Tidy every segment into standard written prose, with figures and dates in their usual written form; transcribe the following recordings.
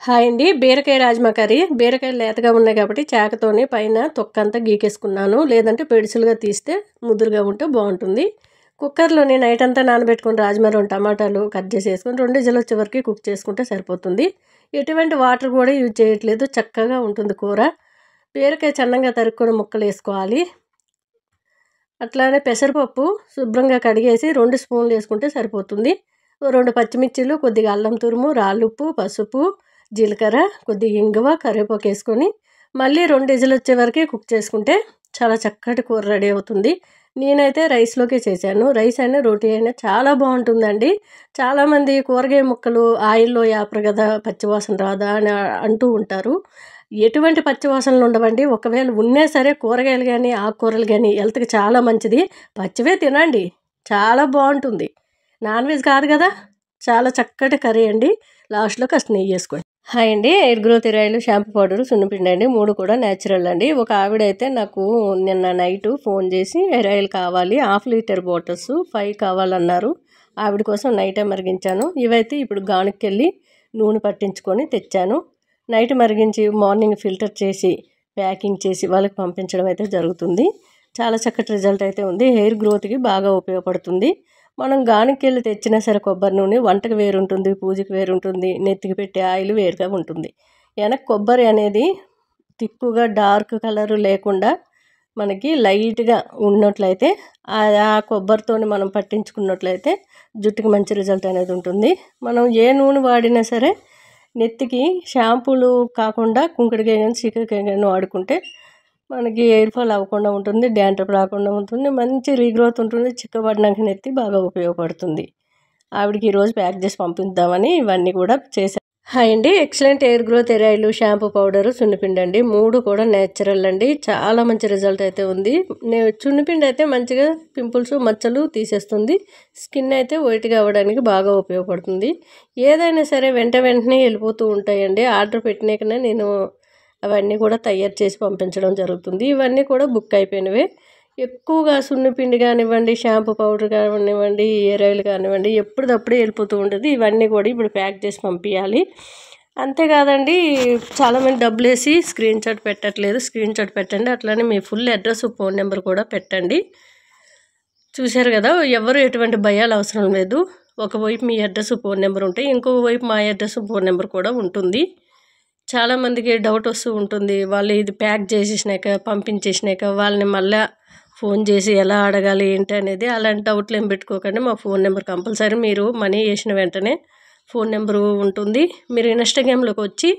Hi అండి. బీరకాయ rajma curry. బీరకాయలు లేతగా ఉన్నాయి కాబట్టి చాకుతోని పైన తొక్కంతా గీకేసుకున్నాను. లేదంటే పెడుసులుగా తీస్తే ముదురుగా ఉంటే బాగుంటుంది. కుక్కర్లోని నైట్ అంతా నానబెట్టుకుని రాజ్మా 2 టమాటాలు కట్ చేసేసుకొని 2 విజిల్ వచ్చే వరకు కుక్ చేసుకుంటే సరిపోతుంది. ఎటువంటి వాటర్ కూడా యూజ్ చేయట్లేదు, చక్కగా ఉంటుంది కూర. బీరకాయ సన్నంగా తరుక్కొని ముక్కలు వేసుకోవాలి. అట్లానే పెసరపప్పు శుభ్రంగా కడిగేసి 2 స్పూన్లు వేసుకుంటే సరిపోతుంది. 2 పచ్చిమిర్చీలు, కొద్దిగా అల్లం తురుము, రాళ్ళుప్పు, పసుపు, జీలకర్ర, కొద్దిగా ఇంగువ, కరివేపాకు వేసుకొని మళ్ళీ 2 విజిల్ వచ్చే వరకు కుక్ చేసుకుంటే చాలా చక్కటి కూర రెడీ అవుతుంది. నేనైతే రైస్లోకే చేశాను. రైస్ అయినా రోటీ అయినా చాలా బాగుంటుందండి. చాలామంది కూరగాయ ముక్కలు ఆయిల్లో యాపరు కదా, పచ్చివాసన రాదా అని అంటూ ఉంటారు. ఎటువంటి పచ్చివాసనలు ఉండవండి. ఒకవేళ ఉన్నా సరే కూరగాయలు కానీ ఆకుకూరలు కానీ హెల్త్కి చాలా మంచిది. పచ్చివే తినండి, చాలా బాగుంటుంది. నాన్ వెజ్ కాదు కదా. చాలా చక్కటి కర్రీ అండి. లాస్ట్లో కాస్త నెయ్యి వేసుకోండి. హాయ్ అండి. Hair growth oil, shampoo powder, సున్నిపిండి అండి. 3 కూడా న్యాచురల్ అండి. ఒక ఆవిడ అయితే నాకు నిన్న నైట్ ఫోన్ చేసి హెయిర్ ఆయిల్ కావాలి, 1/2 లీటర్ బాటిల్స్ 5 కావాలన్నారు. ఆవిడ కోసం నైటే మరిగించాను. ఇవైతే ఇప్పుడు గానుకెళ్ళి నూనె పట్టించుకొని తెచ్చాను. నైట్ మరిగించి మార్నింగ్ ఫిల్టర్ చేసి ప్యాకింగ్ చేసి వాళ్ళకి పంపించడం అయితే జరుగుతుంది. చాలా చక్కటి రిజల్ట్ అయితే ఉంది. హెయిర్ గ్రోత్కి బాగా ఉపయోగపడుతుంది. మనం గానుకెళ్ళి తెచ్చినా సరే కొబ్బరి నూనె వంటకు వేరు ఉంటుంది, పూజకి వేరు ఉంటుంది, నెత్తికి పెట్టే ఆయిల్ వేరుగా ఉంటుంది. వెనక కొబ్బరి అనేది తిక్కుగా డార్క్ కలర్ లేకుండా మనకి లైట్గా ఉన్నట్లయితే ఆ కొబ్బరితో మనం పట్టించుకున్నట్లయితే జుట్టుకి మంచి రిజల్ట్ అనేది ఉంటుంది. మనం ఏ నూనె వాడినా సరే నెత్తికి షాంపూలు కాకుండా కుంకుడుకాయ కానీ చీకటికాయ కానీ వాడుకుంటే మనకి హెయిర్ ఫాల్ అవ్వకుండా ఉంటుంది, డాండ్రఫ్ రాకుండా ఉంటుంది, మంచి రీగ్రోత్ ఉంటుంది, చిక్కబడినాక నెత్తి బాగా ఉపయోగపడుతుంది. ఆవిడకి ఈరోజు ప్యాక్ చేసి పంపిద్దామని ఇవన్నీ కూడా చేశాను. హాయ్ అండి. Excellent hair growth oil, shampoo powder, సున్నిపిండి అండి. 3 కూడా నేచురల్ అండి. చాలా మంచి రిజల్ట్ అయితే ఉంది. సున్నిపిండి అయితే మంచిగా పింపుల్స్ మచ్చలు తీసేస్తుంది. స్కిన్ అయితే వైట్గా అవ్వడానికి బాగా ఉపయోగపడుతుంది. ఏదైనా సరే వెంటనే వెళ్ళిపోతూ ఉంటాయండి. ఆర్డర్ పెట్టినాకనే నేను అవన్నీ కూడా తయారు చేసి పంపించడం జరుగుతుంది. ఇవన్నీ కూడా బుక్ అయిపోయినవే. ఎక్కువగా సున్నిపిండి కానివ్వండి, షాంపూ పౌడర్ కానివ్వండి, హెయిర్ ఆయిల్ కానివ్వండి, ఎప్పటికప్పుడే వెళ్ళిపోతూ ఉంటుంది. ఇవన్నీ కూడా ఇప్పుడు ప్యాక్ చేసి పంపించాలి. అంతేకాదండి, చాలామంది డబ్బులు వేసి స్క్రీన్ షాట్ పెట్టట్లేదు. స్క్రీన్ షాట్ పెట్టండి. అట్లానే మీ ఫుల్ అడ్రస్, ఫోన్ నెంబర్ కూడా పెట్టండి. చూశారు కదా, ఎవరు ఎటువంటి భయాలు అవసరం లేదు. ఒకవైపు మీ అడ్రస్, ఫోన్ నెంబర్ ఉంటే ఇంకొక వైపు మా అడ్రస్, ఫోన్ నెంబర్ కూడా ఉంటుంది. చాలామందికి డౌట్ వస్తూ ఉంటుంది. వాళ్ళు ఇది ప్యాక్ చేసేసినాక పంపించేసినాక వాళ్ళని మళ్ళీ ఫోన్ చేసి ఎలా అడగాలి ఏంటి అనేది. అలాంటి డౌట్లు ఏం పెట్టుకోకండి. మా ఫోన్ నెంబర్ కంపల్సరీ మీరు మనీ వేసిన వెంటనే ఫోన్ నెంబరు ఉంటుంది. మీరు ఇన్స్టాగ్రామ్లోకి వచ్చి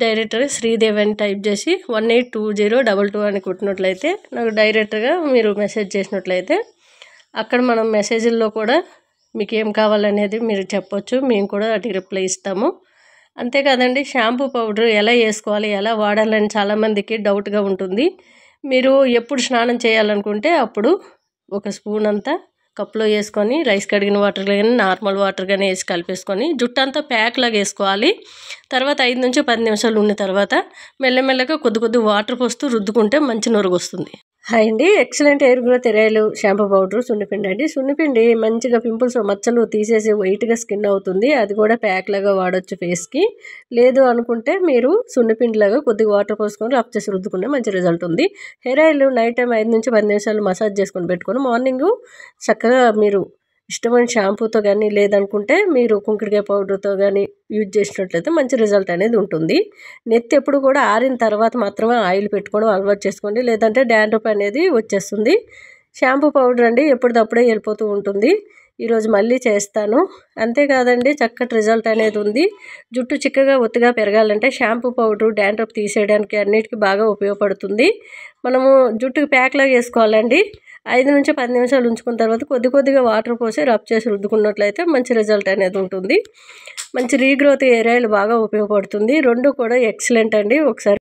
డైరెక్ట్గా శ్రీదేవి అని టైప్ చేసి 182022 అని కొట్టినట్లయితే నాకు డైరెక్ట్గా మీరు మెసేజ్ చేసినట్లయితే అక్కడ మనం మెసేజ్ల్లో కూడా మీకు ఏం కావాలనేది మీరు చెప్పొచ్చు. మేము కూడా వాటికి రిప్లై ఇస్తాము. అంతేకాదండి, షాంపూ పౌడర్ ఎలా వేసుకోవాలి, ఎలా వాడాలని చాలామందికి డౌట్గా ఉంటుంది. మీరు ఎప్పుడు స్నానం చేయాలనుకుంటే అప్పుడు 1 స్పూన్ అంతా కప్లో వేసుకొని రైస్ కడిగిన వాటర్ కానీ నార్మల్ వాటర్ కానీ వేసి కలిపేసుకొని జుట్టు అంతా ప్యాక్ లాగా వేసుకోవాలి. తర్వాత 5 నుంచి 10 నిమిషాలు ఉన్న తర్వాత మెల్లమెల్లగా కొద్ది వాటర్ పోస్తూ రుద్దుకుంటే మంచి నొరుగు వస్తుంది. హాయ్ అండి. Excellent hair growth oil, shampoo powder, సున్నిపిండి అండి. సున్నిపిండి మంచిగా పింపుల్స్ మచ్చలు తీసేసి వైట్గా స్కిన్ అవుతుంది. అది కూడా ప్యాక్ లాగా వాడచ్చు ఫేస్కి. లేదు అనుకుంటే మీరు సున్నిపిండిలాగా కొద్దిగా వాటర్ పోసుకొని రబ్ చేసి రుద్దుకుంటే మంచి రిజల్ట్ ఉంది. హెయిర్ ఆయిల్ నైట్ టైం 5 నుంచి 10 నిమిషాలు మసాజ్ చేసుకొని పెట్టుకొని మార్నింగ్ చక్కగా మీరు ఇష్టమైన షాంపూతో కానీ లేదనుకుంటే మీరు కుంకుడుకాయ పౌడర్తో కానీ యూజ్ చేసినట్లయితే మంచి రిజల్ట్ అనేది ఉంటుంది. నెత్తి ఎప్పుడు కూడా ఆరిన తర్వాత మాత్రమే ఆయిల్ పెట్టుకోవడం అలవాటు చేసుకోండి, లేదంటే డాండ్రఫ్ అనేది వచ్చేస్తుంది. షాంపూ పౌడర్ అండి ఎప్పటికప్పుడే వెళ్ళిపోతూ ఉంటుంది. ఈరోజు మళ్ళీ చేస్తాను. అంతేకాదండి, చక్కటి రిజల్ట్ అనేది ఉంది. జుట్టు చిక్కగా ఒత్తుగా పెరగాలంటే షాంపూ పౌడర్ డాండ్రఫ్ తీసేయడానికి అన్నిటికీ బాగా ఉపయోగపడుతుంది. మనము జుట్టుకి ప్యాక్లాగా వేసుకోవాలండి. 5 నుంచి 10 నిమిషాలు ఉంచుకున్న తర్వాత కొద్దిగా వాటర్ పోసి రబ్ చేసి రుద్దుకున్నట్లయితే మంచి రిజల్ట్ అనేది ఉంటుంది. మంచి రీగ్రోత్ హెయిర్ ఆయిల్ బాగా ఉపయోగపడుతుంది. 2 కూడా ఎక్సలెంట్ అండి. ఒకసారి